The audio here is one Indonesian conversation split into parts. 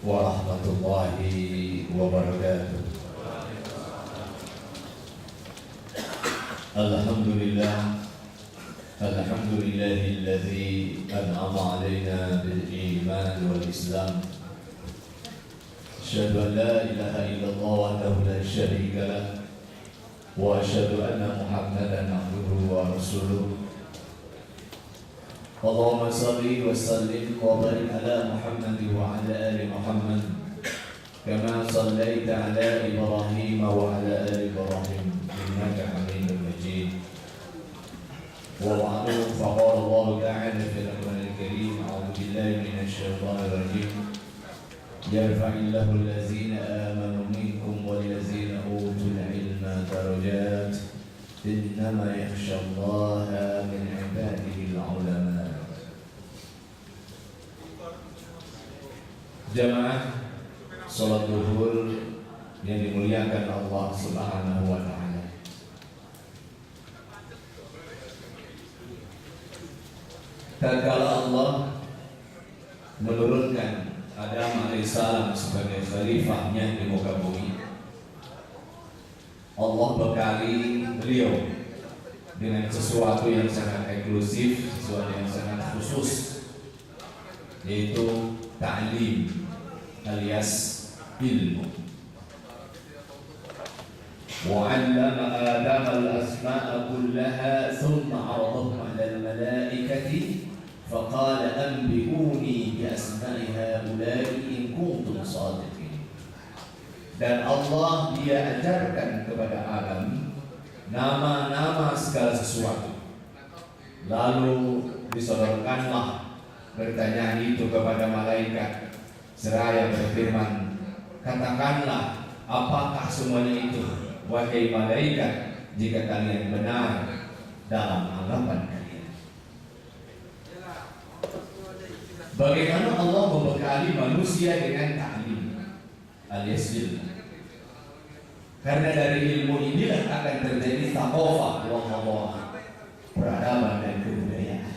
warahmatullahi wabarakatuh. Alhamdulillah, alhamdulillahilladzi an'ama alaina bil iman wal islam. Asyhadu an la ilaha illallah wahdahu la syarika lah wa asyhadu anna Muhammadan abduhu wa rasuluh. Allahumma salli wa sallim wa barik ala Muhammad wa ala ali Muhammad kama sallaita ala Ibrahim wa ala ali Ibrahim innaka Hamidum Majid. Wa ba'du, faqala Allah ta'ala fil Qur'anil Karim, a'udzu billahi minasy syaithanir rajim. Yarfa'illahu allazina amanu minkum wal ladzina utul ilma darajat. Innama yakhshallaha min ibadihi al-ulama. Jamaah salat zuhur yang dimuliakan Allah Subhanahu wa taala. Tatkala Allah menurunkan Adam alaihissalam sebagai khalifahnya di muka bumi, Allah bekali beliau dengan sesuatu yang sangat eksklusif, sesuatu yang sangat khusus, yaitu ta'lim alias ilmu. Wa'allama Adam al-asma'a kullaha thumma 'aradahum 'ala al-mala'ikati faqala anbi'uni bi asma'i ha'ula'i in kuntum shadiqin. Dan Allah dia ajarkan kepada Adam nama-nama segala sesuatu. Lalu disodorkanlah pertanyaan itu kepada malaikat seraya berfirman, katakanlah apakah semuanya itu wahai malaikat jika kalian benar dalam anggapan kalian. Bagaimana Allah membekali manusia dengan ta'lim alias ilmu? Karena dari ilmu inilah akan terjadi thaqafah, peradaban dan kebudayaan.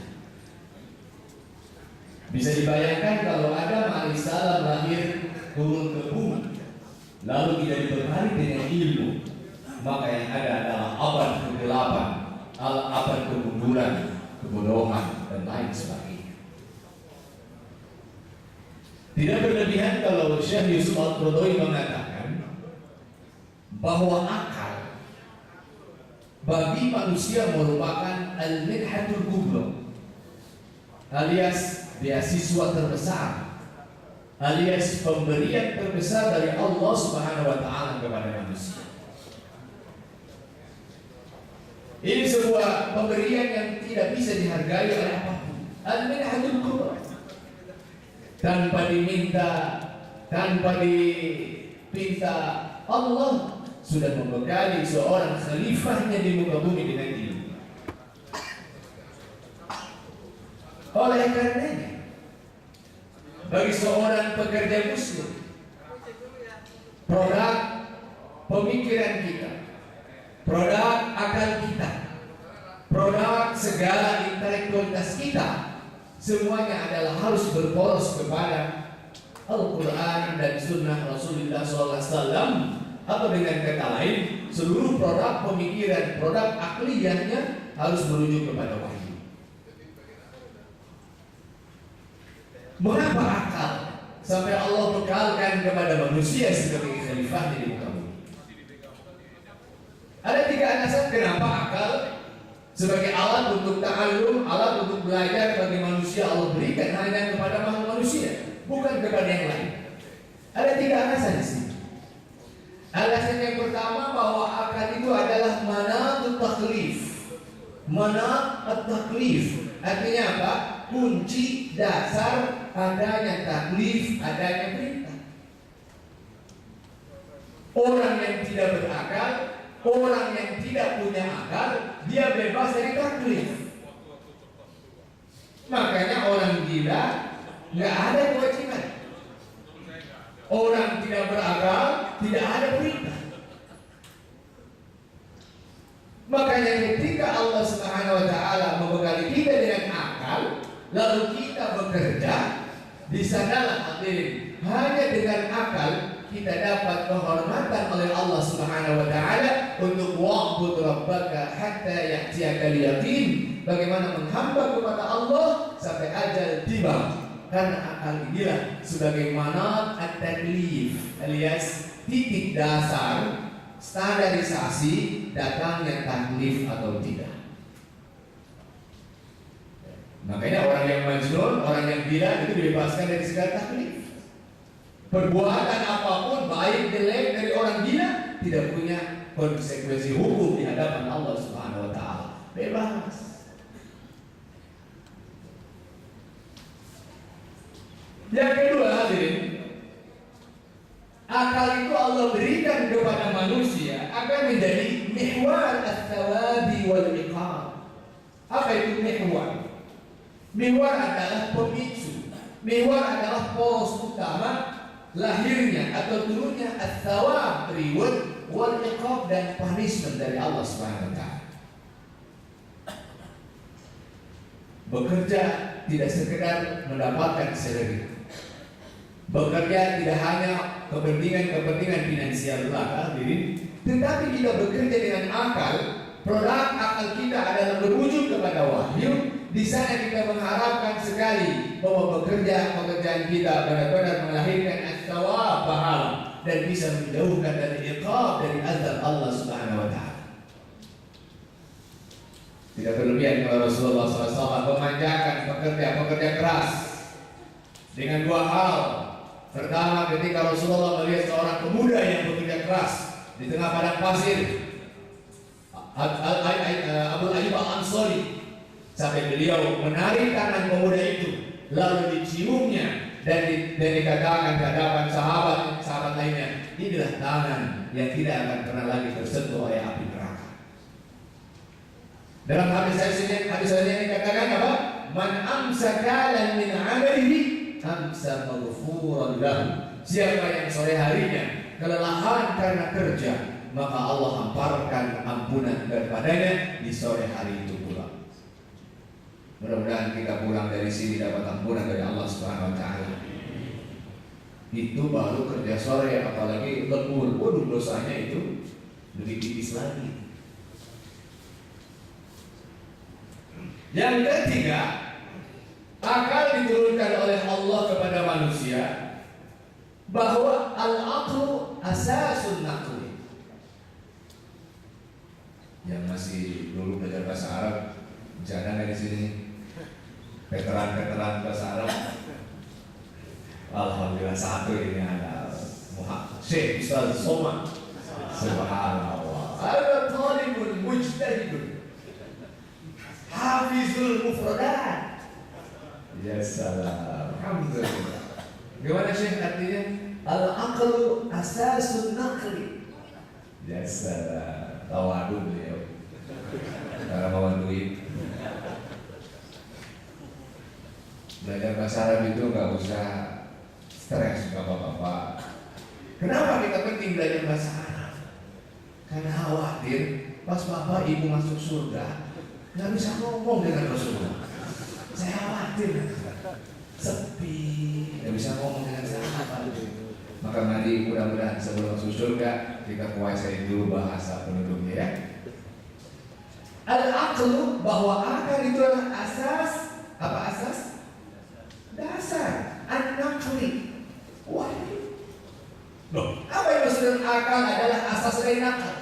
Bisa dibayangkan kalau Adam alaihissalam lahir turun ke bumi, lalu tidak dibekali dengan ilmu, maka yang ada adalah abad kegelapan, abad kemunduran, kebodohan, dan lain sebagainya. Tidak berlebihan kalau Syekh Yusuf Al-Qaradawi mengatakan bahwa akal bagi manusia merupakan al-minhatul kubra, alias beasiswa terbesar, alias pemberian terbesar dari Allah Subhanahu wa taala kepada manusia. Ini sebuah pemberian yang tidak bisa dihargai oleh apapun. Al-minhatul kubra. Tanpa diminta, tanpa dipinta, Allah sudah membekali seorang khalifahnya di muka bumi dengan ilmu. Oleh karenanya, bagi seorang pekerja muslim, produk pemikiran kita, produk akal kita, produk segala intelektualitas kita, semuanya adalah harus berporos kepada Al-Quran dan Sunnah Rasulullah SAW, atau dengan kata lain, seluruh produk pemikiran, produk akliyahnya harus merujuk kepada wahyu. Mengapa akal sampai Allah bekalkan kepada manusia sebagai khalifah di muka bumi? Ada 3 alasan kenapa akal sebagai alat untuk ta'allum, alat untuk belajar bagi manusia Allah berikan hanya kepada manusia, bukan kepada yang lain. Ada 3 alasan di sini. Alasan yang pertama bahwa akal itu adalah manatut taklif. Manat taklif artinya apa? Kunci dasar adanya taklif, adanya perintah. Orang yang tidak berakal, orang yang tidak punya akal, dia bebas dari taklif. Makanya orang gila nggak ada kewajiban. Orang tidak berakal tidak ada perintah. Makanya ketika Allah Subhanahu wa taala membekali kita dengan akal, lalu kita bekerja, Di sanalah hadirin, hanya dengan akal kita dapat kehormatan oleh Allah Subhanahu wa taala untuk wa'bud rabbaka hatta ya'tiyakal yaqin. Bagaimana menghamba kepada Allah sampai ajal tiba. Karena akal inilah sebagai manat at-taklif alias titik dasar standarisasi datangnya taklif atau tidak. Makanya orang yang majnun, orang yang gila itu dibebaskan dari segala taklif. Perbuatan apapun baik jelek dari orang gila tidak punya konsekuensi hukum di hadapan Allah Subhanahu wa taala. Bebas. Yang kedua hadirin, akal itu Allah berikan kepada manusia akan menjadi mihwar ats-tsawabi wal iqam. Apa itu mihwar? Mihwar adalah pemicu. Mihwar adalah poros utama lahirnya atau turunnya ats-tsawab, reward, wal iqab dan punishment dari Allah Subhanahu wa taala. Bekerja tidak sekedar mendapatkan salary. Bekerja tidak hanya kepentingan finansial belaka, tetapi kita bekerja dengan akal. Produk akal kita adalah merujuk kepada wahyu. Di sana kita mengharapkan sekali bahwa pekerjaan kita benar-benar melahirkan as-sawab, pahala, dan bisa menjauhkan dari iqab, dari azab Allah Subhanahu wa taala. Tidak berlebihan kalau Rasulullah SAW memanjakan pekerja keras dengan dua hal. Pertama, ketika Rasulullah melihat seorang pemuda yang bekerja keras di tengah padang pasir, Abu Ayyub Al-Ansari, sampai beliau menarik tangan pemuda itu, lalu diciumnya dan dikatakan ke hadapan sahabat lainnya, inilah tangan yang tidak akan pernah lagi tersentuh oleh api neraka. Dalam hadis ini dikatakan apa? Man amsakalan min amalihi amsa maghfuran lahu. Siapa yang sore harinya kelelahan karena kerja, maka Allah hamparkan ampunan daripadanya di sore hari itu pula. Mudah-mudahan kita pulang dari sini dapat ampunan dari Allah Subhanahu wa taala. Itu baru kerja sore, apalagi lembur. Waduh, dosanya itu lebih tipis lagi. Yang ketiga, akal diturunkan oleh Allah kepada manusia bahwa al-aqlu asasun naqli. Yang masih dulu belajar bahasa Arab, jangan dari sini. Veteran bahasa Arab. Alhamdulillah satu ini ada Syekh Ustaz Somad. Subhanallah. Ada talibun mujtahidun. Hafizul mufradat. Ya salam. Alhamdulillah. Gimana Syekh artinya? Al-aqlu asasun naqli. Ya salam. Tawadu beliau. Karena bawa duit. Belajar bahasa Arab itu nggak usah stres bapak-bapak. Kenapa kita penting belajar bahasa Arab? Karena khawatir pas bapak ibu masuk surga nggak bisa ngomong dengan Rasulullah. Saya khawatir sepi, nggak bisa ngomong dengan sahabat. Maka mari mudah-mudahan sebelum masuk surga kita kuasai dulu bahasa penduduknya ya. Al-aqlu, bahwa akal itu adalah asas. Apa asas? Dasar. An-naqli, wahyu. Loh, apa yang maksud akal adalah asas dari nakal?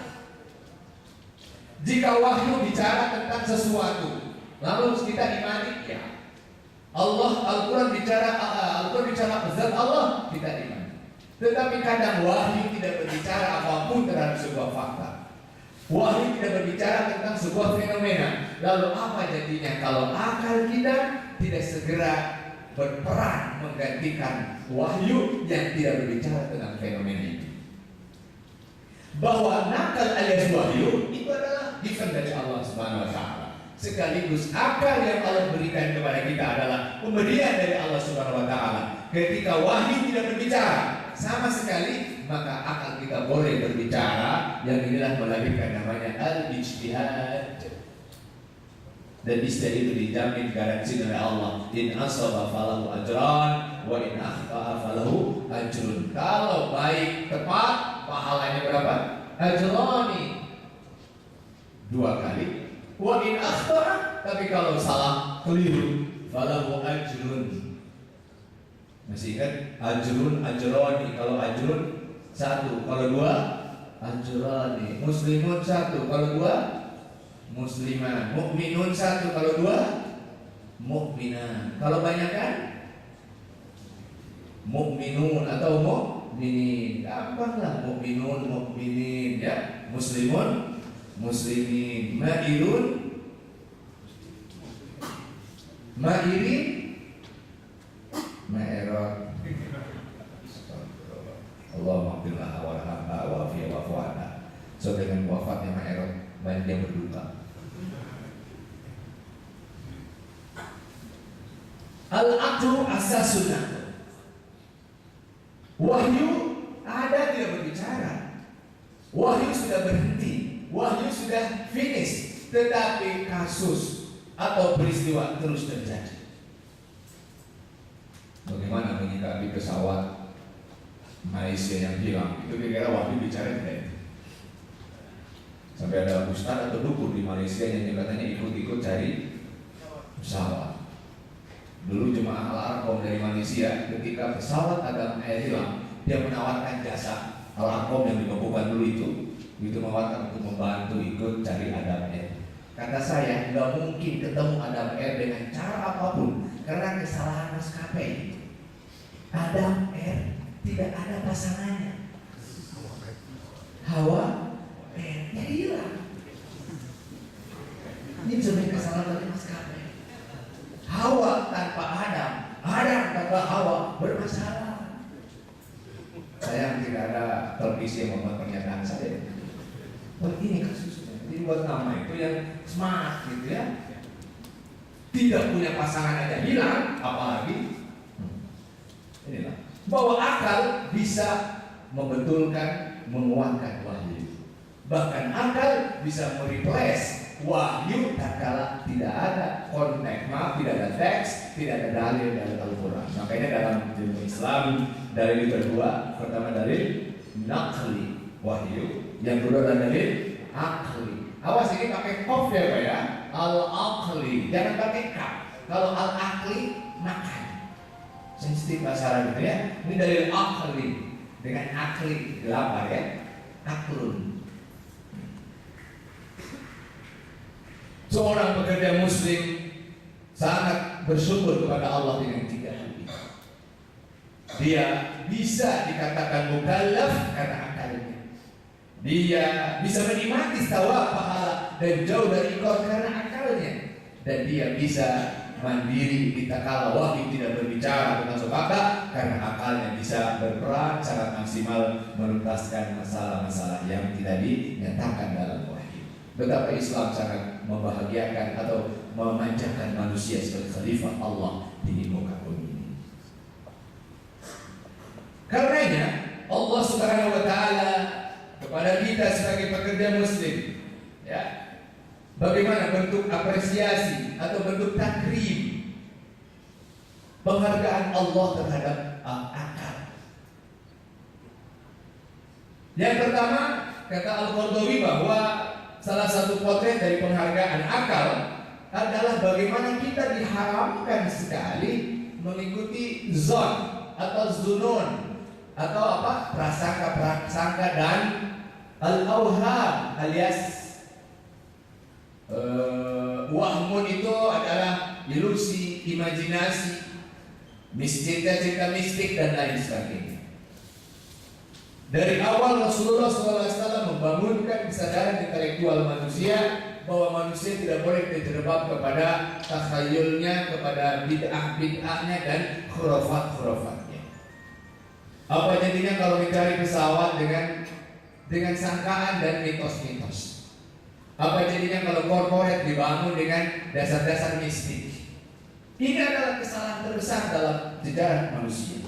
Jika wahyu bicara tentang sesuatu, lalu kita imani ya. Al-Quran bicara zat Allah, kita imani. Tetapi kadang wahyu tidak berbicara apapun terhadap sebuah fakta. Wahyu tidak berbicara tentang sebuah fenomena. Lalu apa jadinya kalau akal kita tidak segera berperan menggantikan wahyu yang tidak berbicara tentang fenomena itu? Bahwa nakal alias wahyu itu adalah given dari Allah Subhanahu wa taala. Sekaligus akal yang Allah berikan kepada kita adalah pemberian dari Allah Subhanahu wa taala. Ketika wahyu tidak berbicara sama sekali, maka akal kita boleh berbicara. Yang inilah melahirkan namanya al-ijtihad. Dan istilah itu dijamin garansi dari Allah. In asaba falahu ajran wa in akhta'a falahu ajrun. Kalau baik tepat, pahalanya berapa? Ajrani, 2 kali. Wa in akhta'a, tapi kalau salah, keliru, falahu ajrun. Masih ingat? Ajrun, ajrani. Kalau ajrun 1, kalau 2 ajrani. Muslimun 1, kalau 2 musliman. Mukminun 1, kalau 2 mukminan. Kalau banyak kan mukminun atau mukminin. Gampang lah, mukminun, mukminin, ya. Muslimun, muslimin. Ma'irun, ma'irin, ma'irot. Allahumma qbillah warhamha wa'afiyah wa'fu'ana. So dengan wafatnya ma'irot banyak yang berduka. Al-aqlu asasunah. Wahyu ada tidak berbicara. Wahyu sudah berhenti. Wahyu sudah finish. Tetapi kasus atau peristiwa terus terjadi. Bagaimana menyikapi pesawat Malaysia yang hilang? Itu kira-kira wahyu bicara tidak? Sampai ada ustaz atau dukun di Malaysia yang katanya ikut-ikut cari pesawat. Dulu jemaah Al-Arqam dari Malaysia, ketika pesawat Adam Air hilang, dia menawarkan jasa. Al-Arqam yang dibekukan dulu itu menawarkan untuk membantu ikut cari Adam Air. Kata saya, nggak mungkin ketemu Adam Air dengan cara apapun, karena kesalahan maskapai. Adam Air tidak ada pasangannya. Hawa Air hilang. Ini sebenarnya kesalahan dari maskapai. Hawa tanpa Adam, Adam tanpa Hawa bermasalah. Sayang tidak ada televisi yang membuat pernyataan saya. Buat ini kasusnya. Jadi buat nama itu yang smart gitu ya. Tidak punya pasangan aja hilang, apalagi inilah. Bahwa akal bisa membetulkan, menguatkan wahyu. Bahkan akal bisa mereplace wahyu tatkala tidak ada konteks, tidak ada teks, tidak ada dalil dari Al-Quran. Makanya dalam ilmu Islam dalil itu kedua, pertama dalil naqli wahyu, yang kedua adalah dalil akli. Awas ini pakai qaf ya Pak ya, al-aqli, jangan pakai kaf. Kalau al-aqli makan, sensitif bahasa Arab gitu ya. Ini dalil akli dengan akli 8 ya, aklun. Seorang pekerja muslim sangat bersyukur kepada Allah dengan 3 hal ini. Dia bisa dikatakan mukallaf karena akalnya. Dia bisa menikmati thawab pahala dan jauh dari ikut karena akalnya. Dan dia bisa mandiri tatkala wahyu tidak berbicara tentang sebab karena akalnya bisa berperan sangat maksimal menuntaskan masalah-masalah yang tidak dinyatakan dalam wahyu. Betapa Islam sangat membahagiakan atau memanjakan manusia sebagai khalifah Allah di muka bumi ini. Karenanya Allah Subhanahu wa taala kepada kita sebagai pekerja muslim, ya, bagaimana bentuk apresiasi atau bentuk takrim, penghargaan Allah terhadap akal. Yang pertama, kata Al-Qurtubi bahwa salah satu potret dari penghargaan akal adalah bagaimana kita diharamkan sekali mengikuti zon atau zunun atau apa, prasangka dan al-awham alias wahmun itu adalah ilusi, imajinasi, cerita-cerita mistik dan lain sebagainya. Dari awal Rasulullah SAW membangunkan kesadaran intelektual manusia bahwa manusia tidak boleh terjebak kepada takhayulnya, kepada bid'ah-bid'ahnya dan khurafat-khurafatnya. Apa jadinya kalau mencari pesawat dengan sangkaan dan mitos-mitos? Apa jadinya kalau korporat dibangun dengan dasar-dasar mistik? Ini adalah kesalahan terbesar dalam sejarah manusia.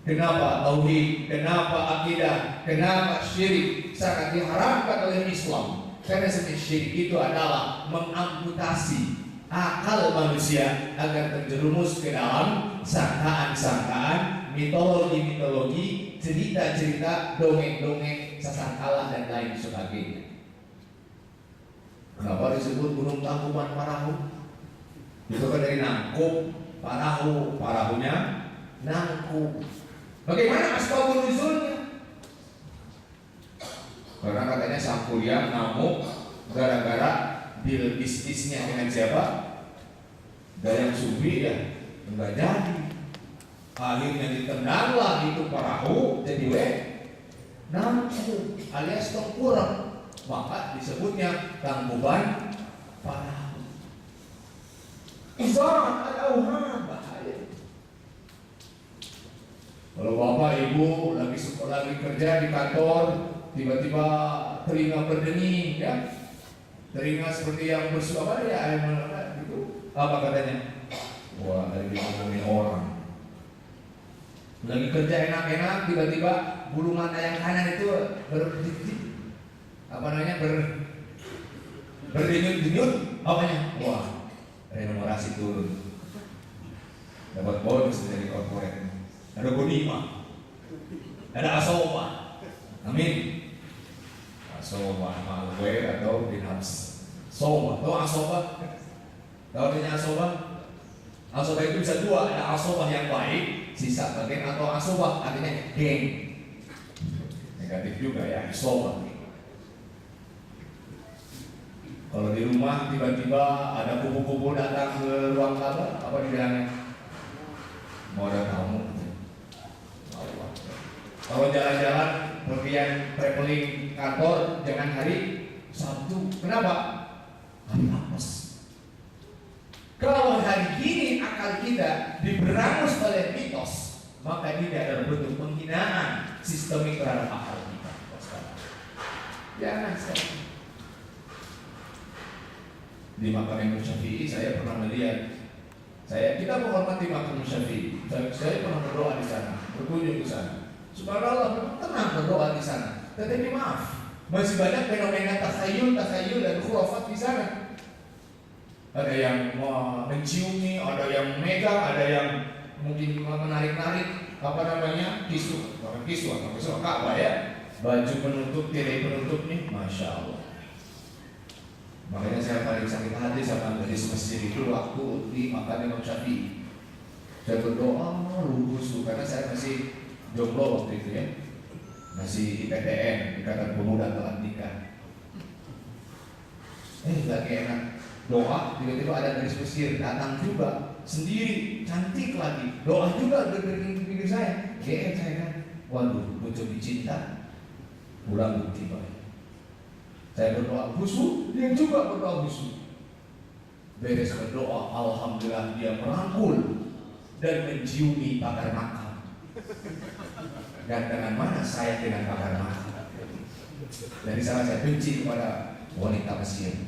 Kenapa tauhid, kenapa akidah, kenapa syirik sangat diharamkan oleh Islam? Karena syirik itu adalah mengamputasi akal manusia agar terjerumus ke dalam sangkaan-sangkaan, mitologi-mitologi, cerita-cerita, dongeng-dongeng, sasangkala dan lain sebagainya. Kenapa disebut Gunung Tangkuban Parahu? Itu kan dari nangkup, parahu, parahunya nangkup. Bagaimana asbabun nuzulnya? Karena katanya sang kuliah ngamuk gara-gara deal bisnisnya dengan siapa? Dayang Subi ya, enggak jadi. Akhirnya ditendanglah itu perahu jadi nangkup alias tengkurap. Maka disebutnya Tangkuban Parahu. Izan al-auham, bahaya. Kalau bapak ibu lagi kerja di kantor, tiba-tiba telinga berdenging, ya, telinga seperti yang bersuara ya, gitu. Apa katanya? Wah, lagi ngomongin orang. Lagi kerja enak-enak, tiba-tiba bulu mata yang kanan itu berdenyut-denyut, apanya? Wah, remunerasi turun, dapat bonus dari korporat, ada bonima, ada asoba, amin. Asoba, malware atau binars, soba, tahu asoba? Tahu artinya asoba? Asoba itu bisa dua, ada asoba yang baik, sisa bagian, atau asoba artinya geng, negatif juga ya, asoba. Kalau di rumah tiba-tiba ada kupu-kupu datang ke ruang tamu, apa dibilangnya? Mau ada tamu. Kalau jalan-jalan, pergian traveling kantor, jangan hari Sabtu. Kenapa? Hari apes. Kalau hari ini akal kita diberangus oleh mitos, maka ini adalah bentuk penghinaan sistemik terhadap akal kita. Jangan sekali. Di makam Imam Syafi'i saya pernah melihat, kita menghormati makam Syafi'i. Saya pernah berdoa di sana, berkunjung ke sana. Subhanallah, tenang berdoa di sana. Tetapi maaf, masih banyak fenomena takhayul dan khurafat di sana. Ada yang menciumi, ada yang memegang, ada yang mungkin menarik-narik tisu, bukan tisu atau tisu Ka'bah ya, baju penutup, tirai penutup nih, masya Allah. Makanya saya paling sakit hati sama gadis masjid itu waktu di makam Imam Syafi'i. Saya berdoa lusuh karena saya masih jomblo waktu itu ya, masih IPTN, Ikatan Pemuda Telah Nikah. Lagi enak doa, tiba-tiba ada gadis Mesir datang juga sendiri, cantik lagi, doa juga di pinggir saya. Saya kan, waduh, bocor dicinta, pulang tiba. Saya berdoa khusyuk, dia juga berdoa khusyuk. Beres berdoa, alhamdulillah dia merangkul dan menciumi pagar makam. Dan dengan mana saya dengan pagar makam? Dari sana saya benci kepada wanita Mesir.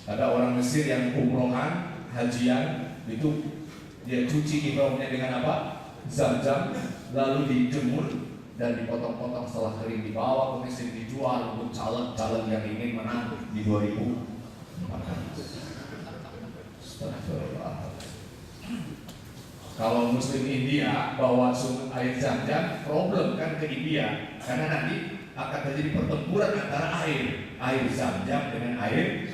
Ada orang Mesir yang umrohan, hajian, itu dia cuci ihramnya dengan apa? Zam-zam, lalu dijemur dan dipotong-potong, setelah kering dibawa ke Mesir, dijual untuk calon-calon yang ingin menang di 2014. Kalau Muslim India bawa sumber air Zam-Zam, problem kan ke India, karena nanti akan terjadi pertempuran antara air Zam-Zam dengan air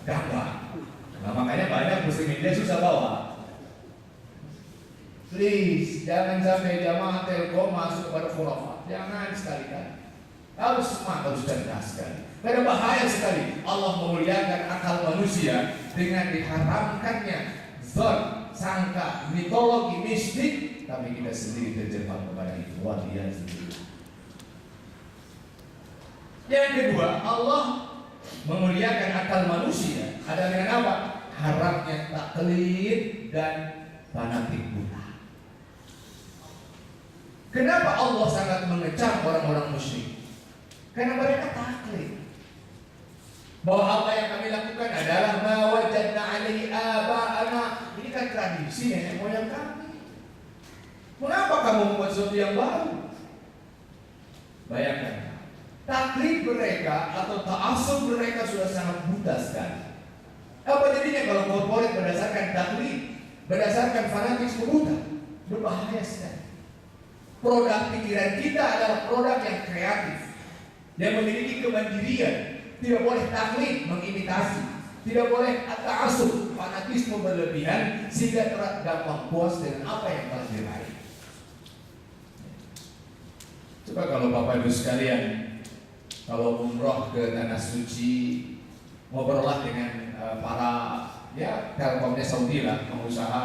gamba. Nah makanya banyak Muslim India susah bawa. Please, jangan sampai jamaah Telkom masuk pada khurafat. Jangan sekali-kali. Harus cerdas sekali. Karena bahaya sekali Allah memuliakan akal manusia dengan diharamkannya zon, sangka, mitologi, mistik, tapi kita sendiri terjebak kepada itu. Waliyahzubillah. Yang kedua, Allah memuliakan akal manusia ada dengan apa? Haramnya taklid dan fanatik buta. Kenapa Allah sangat mengecam orang-orang musyrik? Karena mereka taklid bahwa apa yang kami lakukan adalah ma wajadna alaihi aba'ana. Ini kan tradisi nenek moyang kami. Mengapa kamu membuat sesuatu yang baru? Bayangkan, taklid mereka atau ta'assub mereka sudah sangat buta sekali. Apa jadinya kalau korporat berdasarkan taklid, berdasarkan fanatisme buta? Berbahaya sekali. Produk pikiran kita adalah produk yang kreatif, yang memiliki kemandirian. Tidak boleh taklid, mengimitasi. Tidak boleh ta'assub, fanatisme berlebihan, sehingga gampang puas dengan apa yang telah diraih. Coba kalau Bapak Ibu sekalian, kalau umroh ke tanah suci, ngobrollah dengan para Telkomnya Saudi lah, pengusaha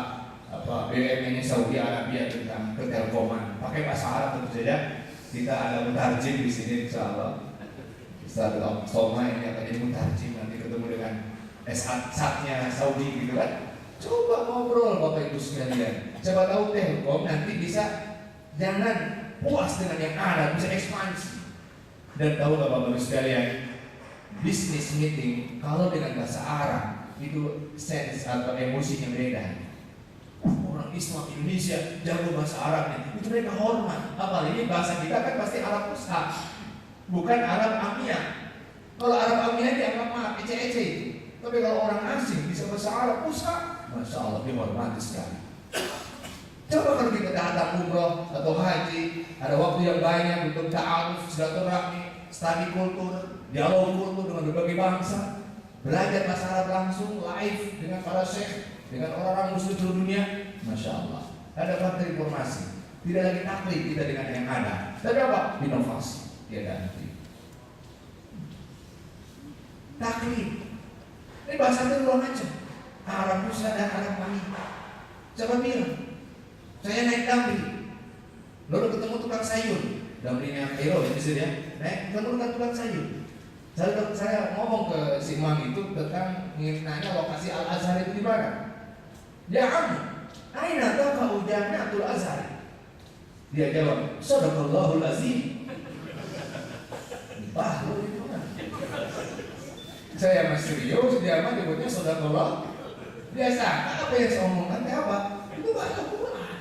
BUMN Saudi Arabia tentang ketelkoman. Pakai bahasa Arab tentu saja. Kita ada mutarjim di sini, insyaallah. Ustaz Soma ini akan jadi mutarjim, nanti ketemu dengan S-nya Saudi gitu kan. Coba ngobrol Bapak Ibu sekalian. Coba tahu Telkom nanti bisa jangan puas dengan yang ada, bisa ekspansi. Dan tahu nggak Bapak Ibu sekalian, business meeting kalau dengan bahasa Arab itu sense atau emosinya beda. Orang Islam Indonesia jago bahasa Arabnya, itu mereka hormat. Apalagi bahasa kita kan pasti Arab Fusha, bukan Arab Amiyah. Kalau Arab Amiyah dianggap maaf, ece-ece itu. Tapi kalau orang asing bisa bahasa Arab Fusha, Masya Allah dihormati sekali. Coba kalau kita datang umroh atau haji, ada waktu yang banyak untuk ta'aruf, silaturahmi, studi kultur, dialog kultur dengan berbagai bangsa, belajar bahasa Arab langsung live dengan para syekh, dengan orang-orang muslim seluruh dunia. Masya Allah, ada faktor informasi. Tidak lagi taklid kita dengan yang ada, tapi apa? Inovasi. Dia ganti taklid. Ini bahasa itu luar macam Arab Musa dan Arab Mami. Coba bilang, saya naik damri, lalu ketemu tukang sayur. Damrinya Cairo ya bisa ya. Naik ketemu dengan tukang sayur. Saya ngomong ke si Mang itu tentang ingin nanya lokasi Al Azhar itu di mana. Ya Amin, aina taqa Jami'atul Azhar? Dia jawab, Sadaqallahul Azim. Bahlu itu kan. Saya masih serius, dia mah nyebutnya Sadaqallah. Biasa, apa yang saya omongkan apa? Itu bahasa Quran.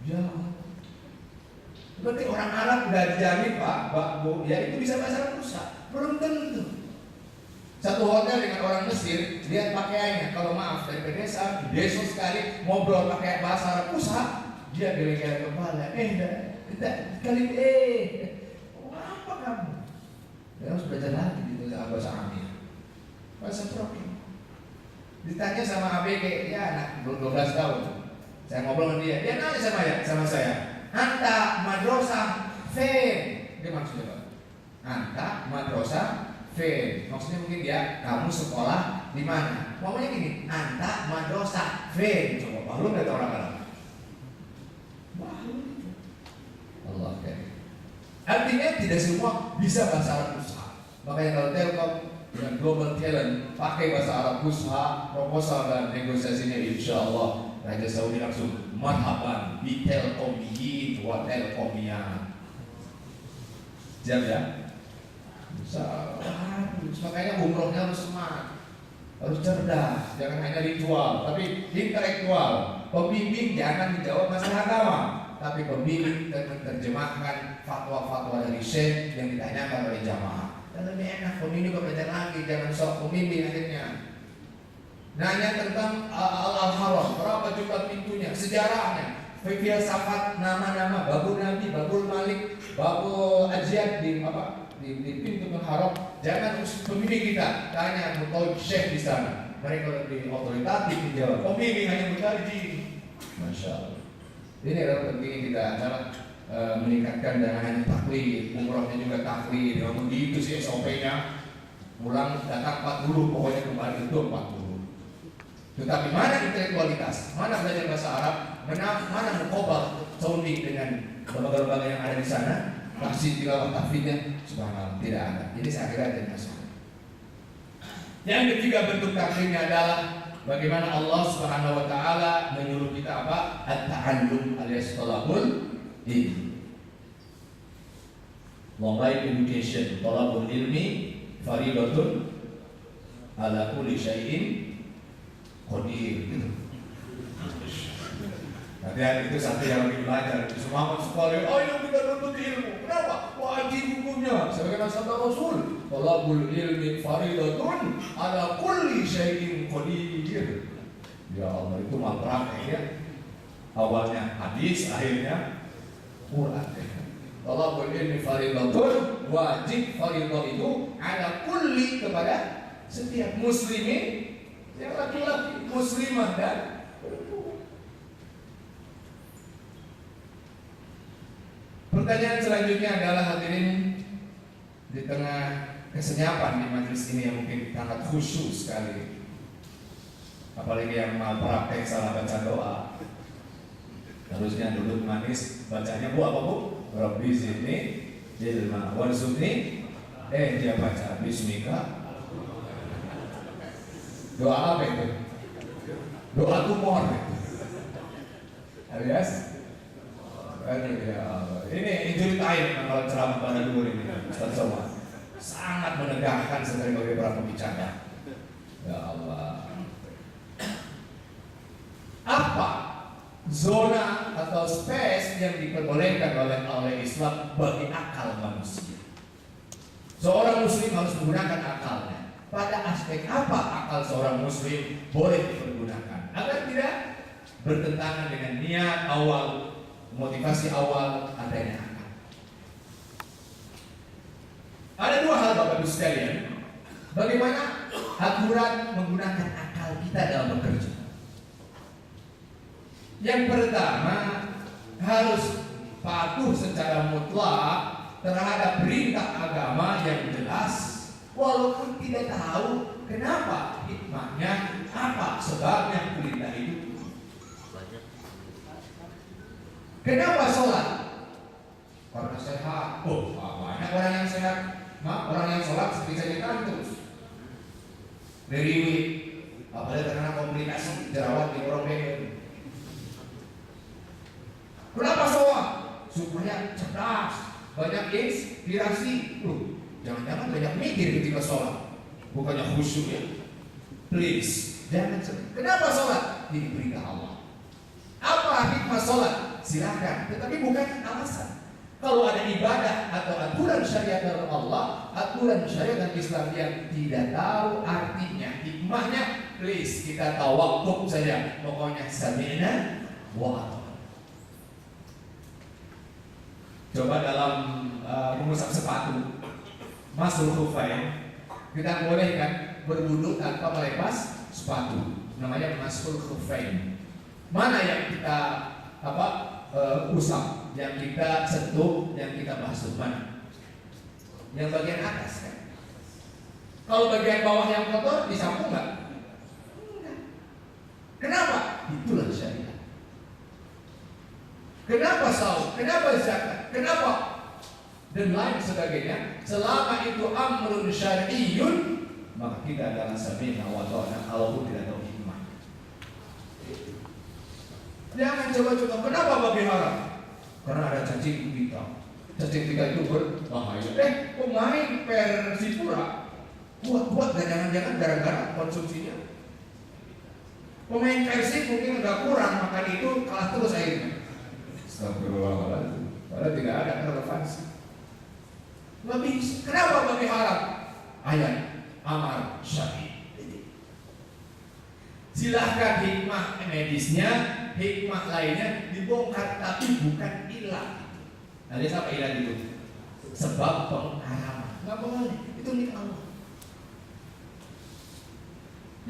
Ya, berarti orang Arab udah dijamin Pak, Bu, ya itu bisa bahasa Rusa. Belum tentu. Satu hotel dengan orang Mesir, lihat pakaiannya. Kalau maaf dari pedesaan, besok sekali ngobrol pakai bahasa Arab Rusa, dia geleng-geleng kepala. Kali apa kamu? Dia harus belajar lagi gitu bahasa Amir, bahasa Proki. Ditanya sama ABG, ya anak 12 tahun. Saya ngobrol sama dia nanya sama saya, Anta madrasah Fair. Dia maksudnya apa? Anta madrasah Fair. Maksudnya mungkin dia, kamu sekolah di mana? Ngomongnya gini, Anta madrasah Fair. Coba maklum dari orang Arab. Allah karim. Artinya tidak semua bisa bahasa Arab Fusha. Makanya kalau Telkom dengan Global Talent pakai bahasa Arab Fusha, proposal dan negosiasinya insya Allah Raja Saudi langsung marhaban bi Telkomiyin wa Telkomiyah. Siap ya? Makanya umrohnya harus smart, harus cerdas, jangan hanya ritual, tapi intelektual. Pembimbing jangan menjawab masalah agama, tapi pembimbing dan menerjemahkan fatwa-fatwa dari syekh yang ditanyakan oleh jamaah. Dan lebih enak, pembimbing belajar lagi, jangan sok pembimbing akhirnya. Nanya tentang Al-Haram, berapa jumlah pintunya, sejarahnya, filsafat nama-nama, Babul Nabi, Babul Malik, Babul Ajiat di pintu Al-Haram. Jangan pembimbing kita tanya mutawib syekh di sana. Mereka lebih otoritatif menjawab. Pembimbing hanya bertarji. Masya Allah. Ini adalah pentingnya kita adalah meningkatkan dan hanya taklid, umrohnya juga taklid. Kalau begitu sih SOP-nya, pulang datang 40, pokoknya kembali itu 40. Tetapi mana intelektualitas, mana belajar bahasa Arab, mana mengkobal sounding dengan lembaga-lembaga yang ada di sana, kasih tilawah tahfidnya, subhanallah, tidak ada. Ini saya kira jadi masalah. Yang ketiga bentuk taklidnya adalah bagaimana Allah Subhanahu wa taala menyuruh kita apa? At-ta'allum alias talabul ilmi. Mobile education, talabul ilmi faridatun ala kulli syai'in qadir. Dan itu satu yang lebih belajar. Semangat sekali. Ayo kita nuntut ilmu. Kenapa? Wajib hukumnya. Sebagaimana sabda Rasul, talabul ilmi faridatun ala kulli syai'in qadir. Ya Allah, itu mah praktek ya. Awalnya hadis, akhirnya Quran. Talabul ilmi faridatun, wajib faridah itu ala kulli kepada setiap muslimin, yang laki-laki, muslimah dan pertanyaan selanjutnya adalah hadirin, di tengah kesenyapan di majelis ini yang mungkin sangat khusyuk sekali, apalagi yang malpraktek salah baca doa, harusnya duduk manis, bacanya bu apa bu? Rabbi zidni ilma warzuqni, dia baca bismika. Doa apa itu? Doa tumor alias ini injury time kalau ceramah pada dulu ini Ustaz Somad sangat menegangkan sekali bagi para pembicara. Ya Allah, apa zona atau space yang diperbolehkan oleh Islam bagi akal manusia? Seorang muslim harus menggunakan akalnya. Pada aspek apa akal seorang muslim boleh dipergunakan agar tidak bertentangan dengan niat awal, motivasi awal adanya akal? Ada dua hal Bapak Ibu sekalian, bagaimana aturan menggunakan akal kita dalam bekerja. Yang pertama, harus patuh secara mutlak terhadap perintah agama yang jelas, walaupun tidak tahu kenapa hikmahnya, apa sebabnya perintah itu. Kenapa sholat? Karena sehat. Oh, banyak orang yang sehat. Orang yang sholat bisa ditahan terus. Beriwi, apalagi karena komplikasi jerawat di orang bengkel. Kenapa sholat? Supaya cerdas, banyak inspirasi. Jangan-jangan banyak mikir ketika sholat, bukannya khusyuk ya. Please, jangan sedih. Kenapa sholat? Ini perintah Allah. Apa hikmah sholat? Silakan, tetapi bukan alasan. Kalau ada ibadah atau aturan syariat dari Allah, aturan syariat dan Islam yang tidak tahu artinya, hikmahnya, please kita tawakuf saja. Pokoknya sami'na wa ata'na. Coba dalam mengusap sepatu, masul khufain, kita boleh kan berwudu tanpa melepas sepatu, namanya masul khufain. Mana yang kita usap, yang kita sentuh, yang kita basuh, mana? Yang bagian atas kan? Kalau bagian bawah yang kotor disapu nggak? Enggak. Kenapa? Itulah syariat. Kenapa saum? Kenapa zakat? Kenapa? Dan lain sebagainya. Selama itu amrun syar'iyyun, maka kita adalah sami'na wa ata'na, kalaupun tidak tahu hikmah. Jangan coba-coba. Kenapa babi haram? Karena ada cacing pita. Cacing pita itu berbahaya. Pemain Persipura kuat-kuat, dan jangan-jangan gara-gara konsumsinya. Pemain Persib mungkin udah kurang, makan itu kalah terus akhirnya. Astagfirullahaladzim. Padahal tidak ada relevansi. Babi, kenapa babi haram? Ayat amar syar'i. Silahkan hikmah medisnya, hikmah lainnya dibongkar, tapi bukan ilah. Ada apa ilah itu? Sebab pengharaman. Nggak boleh, itu milik Allah.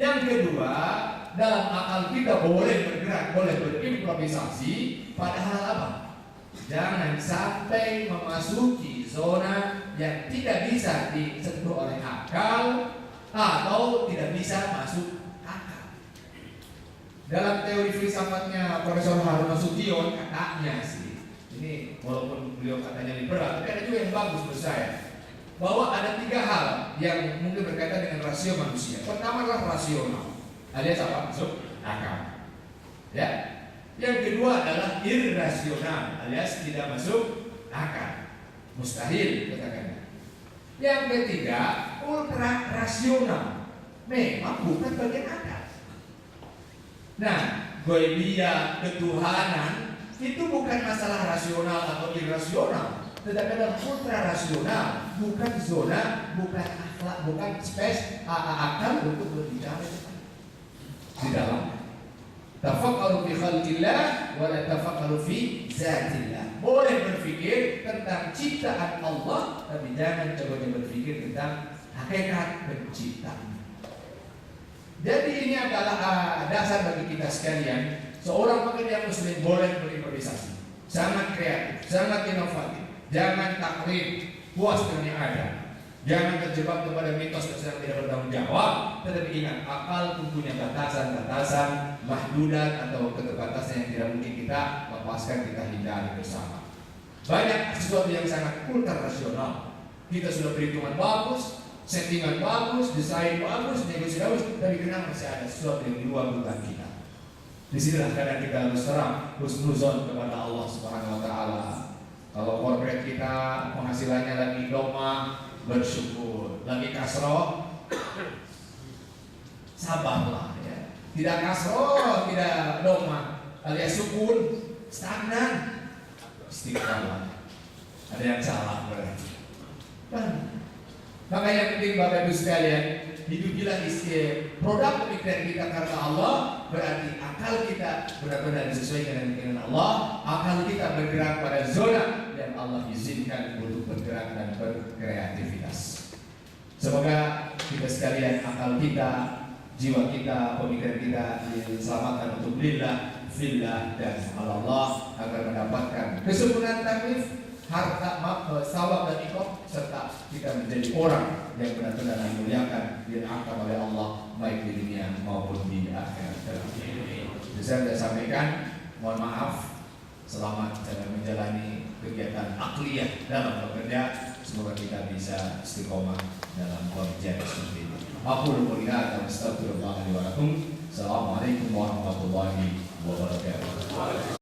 Yang kedua, dalam akal kita boleh bergerak, boleh berimprovisasi, padahal apa? Jangan sampai memasuki zona yang tidak bisa disentuh oleh akal atau tidak bisa masuk akal. Dalam teori filsafatnya Profesor Harun Nasution, katanya sih, ini walaupun beliau katanya liberal, tapi ada juga yang bagus menurut saya, bahwa ada 3 hal yang mungkin berkaitan dengan rasio manusia. Pertama adalah rasional, alias apa? Masuk akal. Ya. Yang kedua adalah irrasional, alias tidak masuk akal, mustahil katakannya. Yang ketiga ultra rasional, memang bukan bagian akal. Nah, ghaibiyah, ketuhanan, itu bukan masalah rasional atau irasional, tetapi adalah ultra rasional, bukan zona, bukan akhlak, bukan space akal untuk berbicara di dalam. Tafakkaru fi khalqillah wa la tafakkaru fi zatillah. Boleh berpikir tentang ciptaan Allah, tapi jangan coba berpikir tentang hakikat penciptaan. Jadi ini adalah dasar bagi kita sekalian. Seorang pekerja muslim boleh berimprovisasi, sangat kreatif, sangat inovatif. Jangan taklid, puas dengan yang ada. Jangan terjebak kepada mitos yang tidak bertanggung jawab. Tetapi ingat, akal punya batasan-batasan, mahdudat atau keterbatasan yang tidak mungkin kita lepaskan, kita hindari bersama. Banyak sesuatu yang sangat ultra rasional. Kita sudah perhitungan bagus, settingan bagus, desain bagus, negosiasi bagus, tapi kenapa masih ada sesuatu yang di luar dugaan kita? Disinilah kadang kita harus terang, husnuzon kepada Allah Subhanahu Wa Taala. Kalau corporate kita penghasilannya lagi doma, bersyukur. Lagi kasroh, sabarlah ya. Tidak kasroh, tidak doma, alias sukun, stagnan, istiqomah. Ada yang salah berarti. Maka yang penting Bapak Ibu sekalian, hidupilah produk pemikiran kita karena Allah, berarti akal kita benar-benar disesuaikan dengan keinginan Allah. Akal kita bergerak pada zona yang Allah izinkan untuk bergerak dan berkreativitas. Semoga kita sekalian, akal kita, jiwa kita, pemikiran kita diselamatkan untuk lillah, fillah, dan Allah, agar mendapatkan kesempurnaan taklif, harta, sawab dan ikhlas, serta kita menjadi orang yang benar-benar dimuliakan, diangkat oleh Allah baik di dunia maupun di akhirat. Saya sudah sampaikan, mohon maaf. Selamat dalam menjalani kegiatan akliyah dalam bekerja. Semoga kita bisa istiqomah dalam kerja seperti ini. Aku lupa lihat dan astagfirullah wa lakum. Assalamualaikum warahmatullahi wabarakatuh.